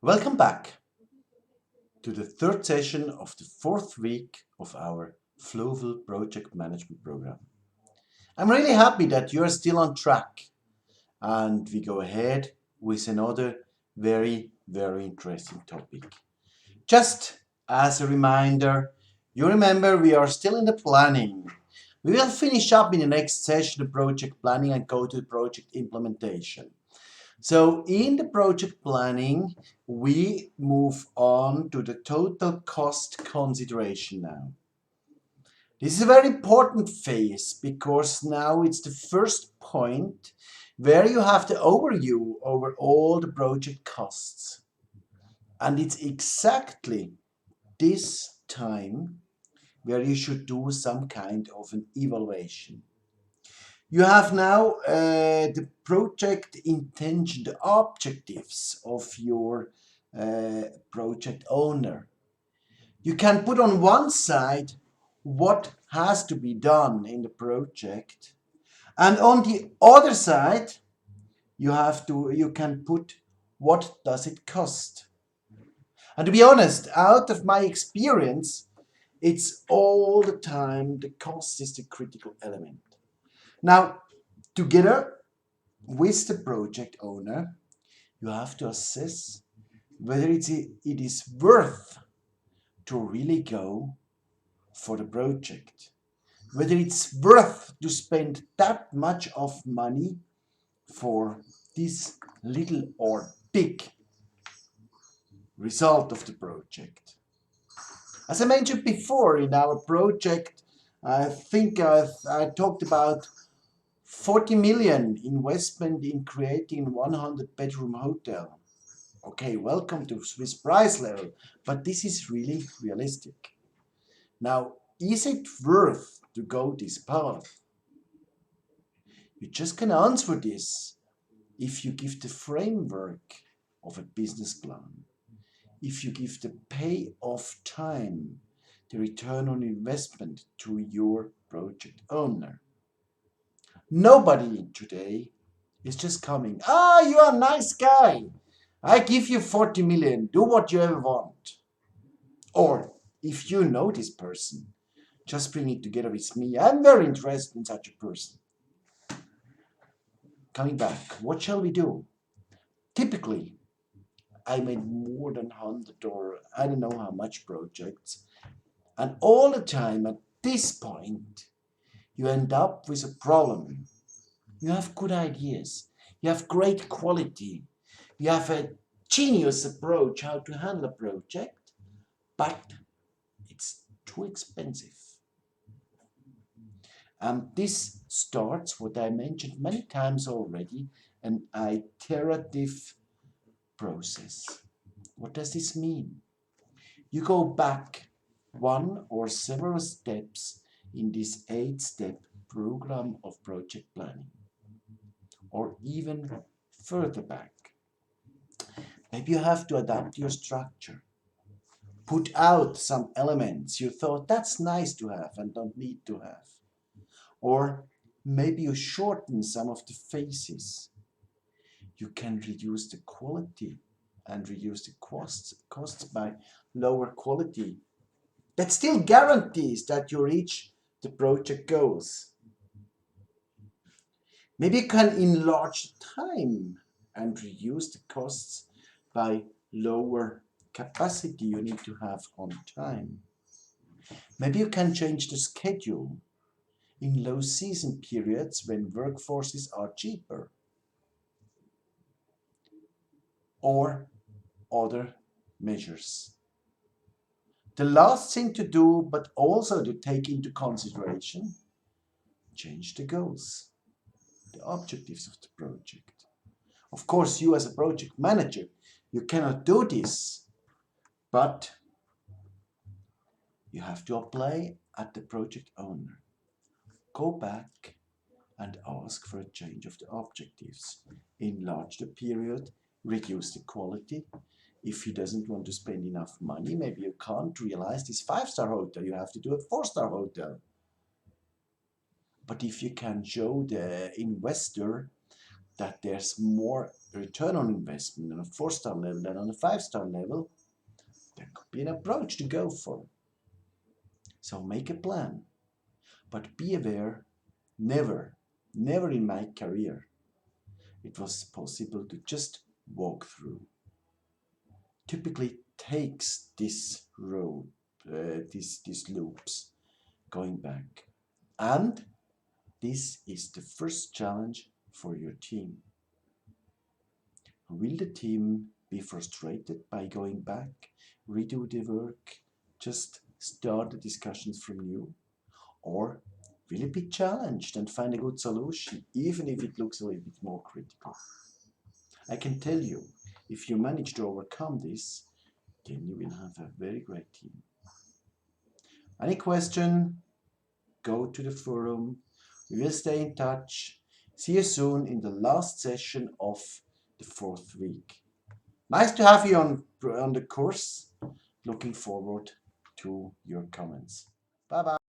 Welcome back to the third session of the fourth week of our Flowful Project Management Program. I'm really happy that you are still on track and we go ahead with another very interesting topic. Just as a reminder, you remember we are still in the planning. We will finish up in the next session the project planning and go to the project implementation. So in the project planning, we move on to the total cost consideration now. This is a very important phase because now it's the first point where you have the overview over all the project costs. And it's exactly this time where you should do some kind of an evaluation. You have now the project intention, the objectives of your project owner. You can put on one side what has to be done in the project, and on the other side you can put what does it cost. And to be honest, out of my experience, it's all the time the cost is the critical element. Now, together with the project owner, you have to assess whether it is worth to really go for the project, whether it's worth to spend that much of money for this little or big result of the project. As I mentioned before, in our project, I think I talked about 40 million investment in creating 100-bedroom hotel. Okay, welcome to Swiss price level, but this is really realistic. Now, is it worth to go this path? You just can answer this if you give the framework of a business plan, if you give the payoff time, the return on investment to your project owner. Nobody today is just coming, you are a nice guy. I give you 40 million, do what you ever want. Or, if you know this person, just bring it together with me. I'm very interested in such a person. Coming back, what shall we do? Typically, I made more than 100 or I don't know how much projects. And all the time at this point, you end up with a problem. You have good ideas. You have great quality. You have a genius approach how to handle a project, but it's too expensive. And this starts, what I mentioned many times already, an iterative process. What does this mean? You go back one or several steps in this 8-step program of project planning, or even further back. Maybe you have to adapt your structure. Put out some elements you thought that's nice to have and don't need to have. Or maybe you shorten some of the phases. You can reduce the quality and reduce the costs by lower quality. That still guarantees that you reach the project goals. Maybe you can enlarge the time and reduce the costs by lower capacity you need to have on time. Maybe you can change the schedule in low season periods when workforces are cheaper. Or other measures. The last thing to do, but also to take into consideration, change the goals, the objectives of the project. Of course, you as a project manager, you cannot do this, but you have to apply at the project owner. Go back and ask for a change of the objectives. Enlarge the period, reduce the quality. If he doesn't want to spend enough money, maybe you can't realize this 5-star hotel, you have to do a 4-star hotel. But if you can show the investor that there's more return on investment on a 4-star level than on a 5-star level, there could be an approach to go for. So make a plan. But be aware, never in my career, it was possible to just walk through. Typically takes this road, these loops going back. And this is the first challenge for your team. Will the team be frustrated by going back, redo the work, just start the discussions from new? Or will it be challenged and find a good solution, even if it looks a little bit more critical? I can tell you, if you manage to overcome this, then you will have a very great team. Any question? Go to the forum. We will stay in touch. See you soon in the last session of the 4th week. Nice to have you on the course. Looking forward to your comments. Bye bye.